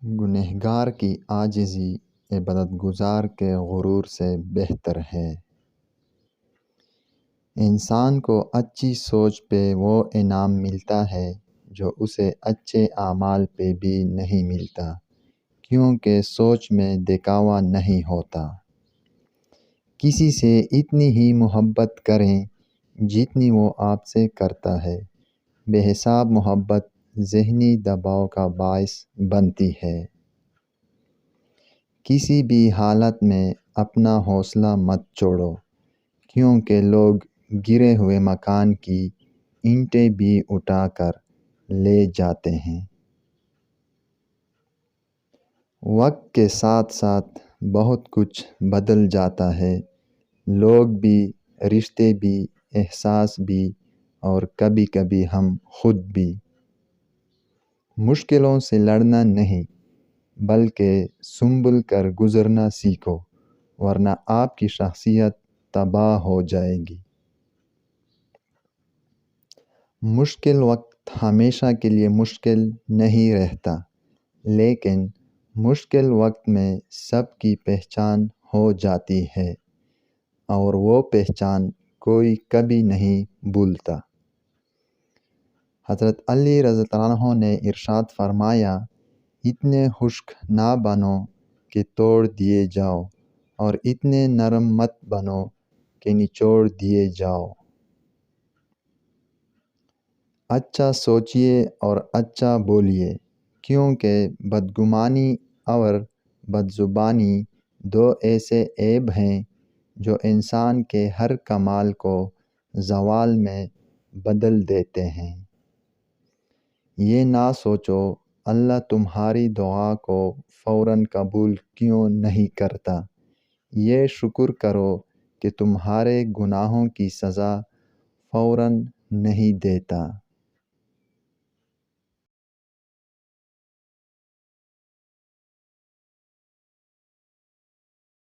گنہگار کی عاجزی عبادت گزار کے غرور سے بہتر ہے۔ انسان کو اچھی سوچ پہ وہ انعام ملتا ہے جو اسے اچھے اعمال پہ بھی نہیں ملتا، کیونکہ سوچ میں دکھاوا نہیں ہوتا۔ کسی سے اتنی ہی محبت کریں جتنی وہ آپ سے کرتا ہے۔ بے حساب محبت ذہنی دباؤ کا باعث بنتی ہے۔ کسی بھی حالت میں اپنا حوصلہ مت چھوڑو، کیونکہ لوگ گرے ہوئے مکان کی اینٹیں بھی اٹھا کر لے جاتے ہیں۔ وقت کے ساتھ ساتھ بہت کچھ بدل جاتا ہے، لوگ بھی، رشتے بھی، احساس بھی، اور کبھی کبھی ہم خود بھی۔ مشکلوں سے لڑنا نہیں بلکہ سنبھل کر گزرنا سیکھو، ورنہ آپ کی شخصیت تباہ ہو جائے گی۔ مشکل وقت ہمیشہ کے لیے مشکل نہیں رہتا، لیکن مشکل وقت میں سب کی پہچان ہو جاتی ہے، اور وہ پہچان کوئی کبھی نہیں بھولتا۔ حضرت علی رضی اللہ عنہ نے ارشاد فرمایا، اتنے خشک نہ بنو کہ توڑ دیے جاؤ، اور اتنے نرم مت بنو کہ نچوڑ دیے جاؤ۔ اچھا سوچیے اور اچھا بولیے، کیونکہ بدگمانی اور بدزبانی دو ایسے عیب ہیں جو انسان کے ہر کمال کو زوال میں بدل دیتے ہیں۔ یہ نہ سوچو اللہ تمہاری دعا کو فوراً قبول کیوں نہیں کرتا، یہ شکر کرو کہ تمہارے گناہوں کی سزا فوراً نہیں دیتا۔